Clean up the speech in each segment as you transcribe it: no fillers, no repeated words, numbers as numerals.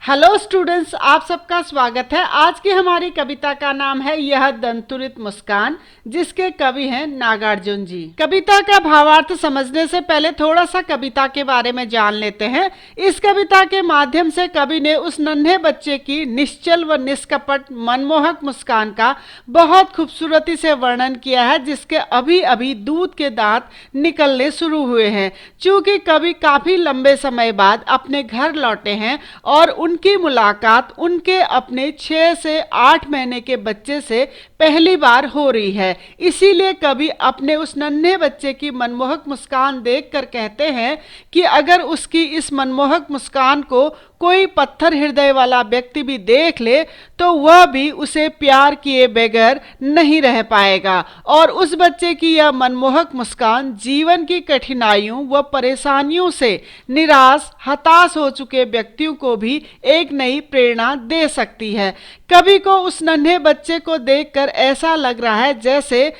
Hello students, आप सबका स्वागत है। आज की हमारी कविता का नाम है यह दंतुरित मुस्कान, जिसके कवि हैं नागार्जुन जी। कविता का भावार्थ समझने से पहले थोड़ा सा कविता के बारे में जान लेते हैं। इस कविता के माध्यम से कवि ने उस नन्हे बच्चे की निश्चल व निष्कपट मनमोहक मुस्कान का बहुत खूबसूरती से वर्णन किया है, जिसके अभी अभी दूध के दांत निकलने शुरू हुए हैं। चूंकि कवि काफी लंबे समय बाद अपने घर लौटे हैं और उनकी मुलाकात उनके अपने 6 से 8 महीने के बच्चे से पहली बार हो रही है, इसीलिए कवि अपने उस नन्हे बच्चे की मनमोहक मुस्कान देखकर कहते हैं कि अगर उसकी इस मनमोहक मुस्कान को कोई पत्थर हृदय वाला व्यक्ति भी देख ले तो वह भी उसे प्यार किए बगैर नहीं रह पाएगा। और उस बच्चे की यह मनमोहक मुस्कान जीवन की कठिनाइयों व परेशानियों से निराश हताश हो चुके व्यक्तियों को भी एक नई प्रेरणा दे सकती है। कवि को उस नन्हे बच्चे को देखकर ऐसा लग रहा है जैसे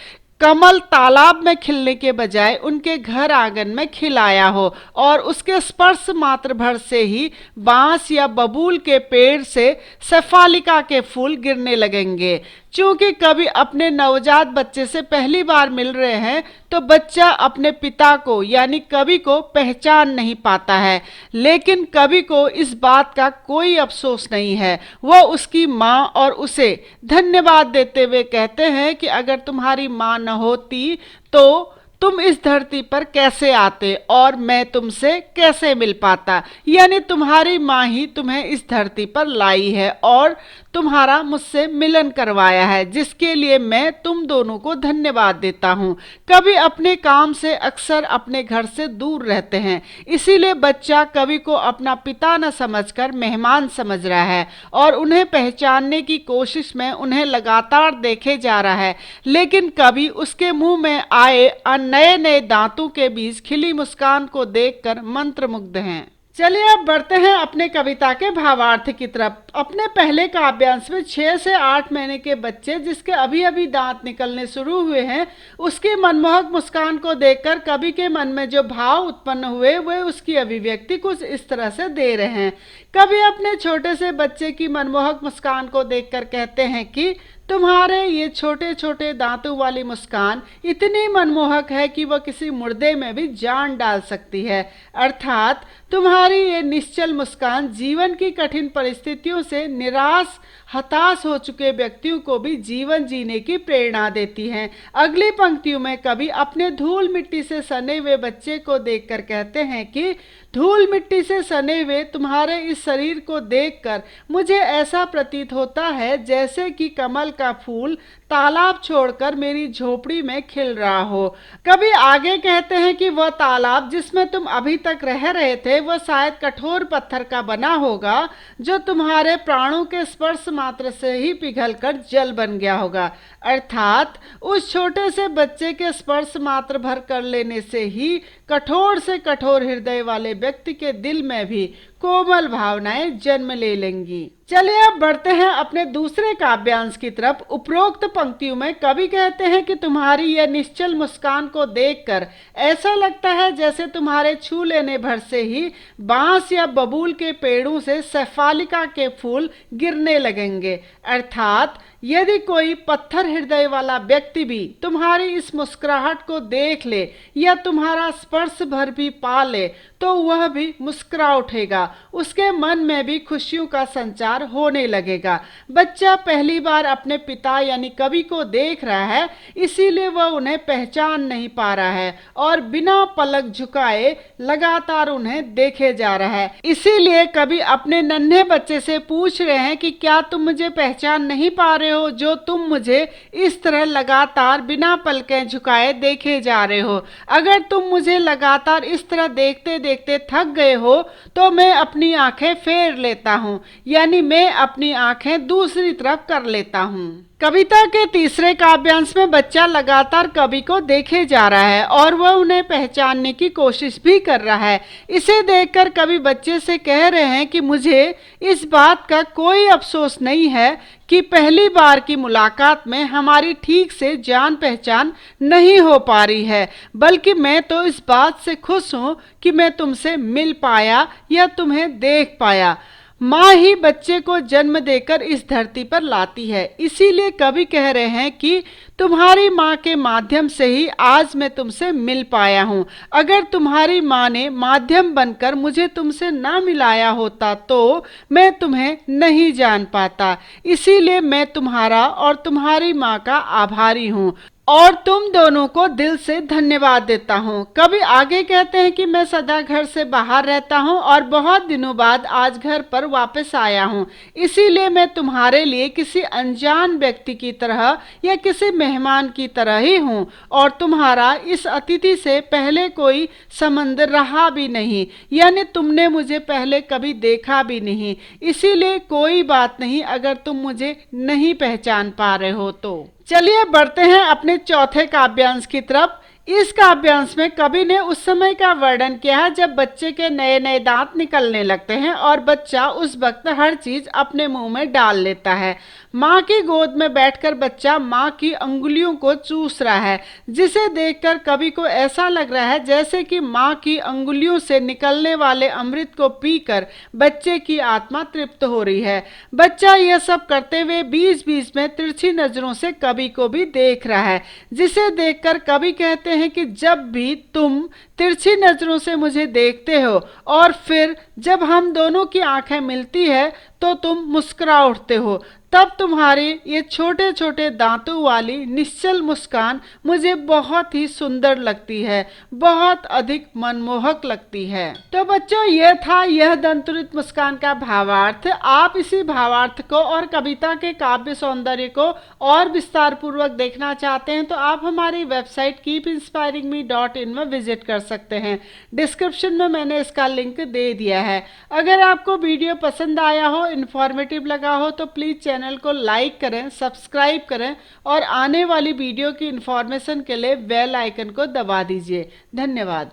कमल तालाब में खिलने के बजाय उनके घर आंगन में खिलाया हो और उसके स्पर्श मात्र भर से ही बांस या बबूल के पेड़ से शेफालिका के फूल गिरने लगेंगे। चूंकि कवि अपने नवजात बच्चे से पहली बार मिल रहे हैं तो बच्चा अपने पिता को यानी कवि को पहचान नहीं पाता है, लेकिन कवि को इस बात का कोई अफसोस नहीं है। वह उसकी माँ और उसे धन्यवाद देते हुए कहते हैं कि अगर तुम्हारी माँ न होती तो तुम इस धरती पर कैसे आते और मैं तुमसे कैसे मिल पाता। यानी तुम्हारी माँ ही तुम्हें इस धरती पर लाई है और तुम्हारा मुझसे मिलन करवाया है, जिसके लिए मैं तुम दोनों को धन्यवाद देता हूँ। कवि अपने काम से अक्सर अपने घर से दूर रहते हैं, इसीलिए बच्चा कवि को अपना पिता न समझकर मेहमान समझ रहा है और उन्हें पहचानने की कोशिश में उन्हें लगातार देखे जा रहा है। लेकिन कवि उसके मुंह में आए नए नए दांतों के बीच खिली मुस्कान को देखकर मंत्रमुग्ध हैं। चलिए अब बढ़ते हैं अपने कविता के भावार्थ की तरफ। अपने पहले काव्यांश में 6 से 8 महीने के बच्चे जिसके अभी अभी दांत निकलने शुरू हुए हैं, उसकी मनमोहक मुस्कान को देखकर कवि के मन में जो भाव उत्पन्न हुए वे उसकी अभिव्यक्ति कुछ इस तरह से दे रहे हैं। कवि अपने छोटे से बच्चे की मनमोहक मुस्कान को देखकर कहते हैं कि तुम्हारे ये छोटे छोटे दांतों वाली मुस्कान इतनी मनमोहक है कि वह किसी मुर्दे में भी जान डाल सकती है। अर्थात तुम्हारी ये निश्चल मुस्कान जीवन की कठिन परिस्थितियों से निराश हताश हो चुके व्यक्तियों को भी जीवन जीने की प्रेरणा देती हैं। अगली पंक्तियों में कवि अपने धूल मिट्टी से सने हुए बच्चे को देखकर कहते हैं कि धूल मिट्टी से सने हुए तुम्हारे इस शरीर को देखकर मुझे ऐसा प्रतीत होता है जैसे कि कमल का फूल तालाब छोड़कर मेरी झोपड़ी में खिल रहा हो। कवि आगे कहते हैं कि वह तालाब जिसमें तुम अभी तक रह रहे थे वह शायद कठोर पत्थर का बना होगा जो तुम्हारे प्राणों के स्पर्श मात्र से ही पिघलकर जल बन गया होगा। अर्थात उस छोटे से बच्चे के स्पर्श मात्र भर कर लेने से ही कठोर से कठोर हृदय वाले व्यक्ति के दिल में भी कोमल भावनाएं जन्म ले लेंगी। चलिए अब बढ़ते हैं अपने दूसरे काव्यांश की तरफ। उपरोक्त पंक्तियों में कवि कहते हैं कि तुम्हारी यह निश्चल मुस्कान को देखकर ऐसा लगता है जैसे तुम्हारे छू लेने भर से ही बांस या बबूल के पेड़ों से शेफालिका के फूल गिरने लगेंगे। अर्थात यदि कोई पत्थर हृदय वाला व्यक्ति भी तुम्हारी इस मुस्कुराहट को देख ले या तुम्हारा स्पर्श भर भी पा ले तो वह भी मुस्कुरा उठेगा, उसके मन में भी खुशियों का संचार होने लगेगा। बच्चा पहली बार अपने पिता यानी कवि को देख रहा है, इसीलिए वह उन्हें पहचान नहीं पा रहा है और बिना पलक झुकाए लगातार उन्हें देखे जा रहा है। इसीलिए कवि अपने नन्हे बच्चे से पूछ रहे हैं कि क्या तुम मुझे पहचान नहीं पा रहे हो जो तुम मुझे इस तरह लगातार बिना पलकें झुकाए देखे जा रहे हो। अगर तुम मुझे लगातार इस तरह देखते देखते थक गए हो तो मैं अपनी आंखें फेर लेता हूँ, यानी मैं अपनी आंखें दूसरी तरफ कर लेता हूँ। कविता के तीसरे काव्यांश में बच्चा लगातार कवि को देखे जा रहा है और वह उन्हें पहचानने की कोशिश भी कर रहा है। इसे देखकर कवि बच्चे से कह रहे हैं कि मुझे इस बात का कोई अफसोस नहीं है कि पहली बार की मुलाकात में हमारी ठीक से जान पहचान नहीं हो पा रही है, बल्कि मैं तो इस बात से खुश हूँ कि मैं तुमसे मिल पाया या तुम्हें देख पाया। माँ ही बच्चे को जन्म देकर इस धरती पर लाती है। इसीलिए कवि कह रहे हैं कि तुम्हारी माँ के माध्यम से ही आज मैं तुमसे मिल पाया हूँ। अगर तुम्हारी माँ ने माध्यम बनकर मुझे तुमसे ना मिलाया होता तो मैं तुम्हें नहीं जान पाता। इसीलिए मैं तुम्हारा और तुम्हारी माँ का आभारी हूँ और तुम दोनों को दिल से धन्यवाद देता हूँ। कभी आगे कहते हैं कि मैं सदा घर से बाहर रहता हूँ और बहुत दिनों बाद आज घर पर वापस आया हूँ। इसीलिए मैं तुम्हारे लिए किसी अनजान व्यक्ति की तरह या किसी मेहमान की तरह ही हूँ और तुम्हारा इस अतिथि से पहले कोई संबंध रहा भी नहीं, यानी तुमने मुझे पहले कभी देखा भी नहीं। इसीलिए कोई बात नहीं अगर तुम मुझे नहीं पहचान पा रहे हो तो। चलिए बढ़ते हैं अपने चौथे काव्यांश की तरफ। इस काव्यांश में कवि ने उस समय का वर्णन किया है जब बच्चे के नए नए दांत निकलने लगते हैं और बच्चा उस वक्त हर चीज अपने मुंह में डाल लेता है। माँ की गोद में बैठकर बच्चा माँ की अंगुलियों को चूस रहा है, जिसे देखकर कवि को ऐसा लग रहा है जैसे कि माँ की अंगुलियों से निकलने वाले अमृत को पीकर बच्चे की आत्मा तृप्त हो रही है। बच्चा यह सब करते हुए बीच बीच में तिरछी नजरों से कवि को भी देख रहा है, जिसे देखकर कवि कहते हैं कि जब भी तुम तिरछी नजरों से मुझे देखते हो और फिर जब हम दोनों की आंखें मिलती है तो तुम मुस्कुरा उठते हो, तब तुम्हारी ये छोटे छोटे दांतों वाली निश्चल मुस्कान मुझे बहुत ही सुंदर लगती है, बहुत अधिक मनमोहक लगती है। तो बच्चों, यह था यह दंतुरित मुस्कान का भावार्थ। आप इसी भावार्थ को और कविता के काव्य सौंदर्य को और विस्तार पूर्वक देखना चाहते हैं तो आप हमारी वेबसाइट keepinspiringme.in में विजिट कर सकते हैं। डिस्क्रिप्शन में मैंने इसका लिंक दे दिया है। अगर आपको वीडियो पसंद आया हो, इंफॉर्मेटिव लगा हो तो प्लीज़ चैनल को लाइक करें, सब्सक्राइब करें और आने वाली वीडियो की इंफॉर्मेशन के लिए बेल आइकन को दबा दीजिए। धन्यवाद।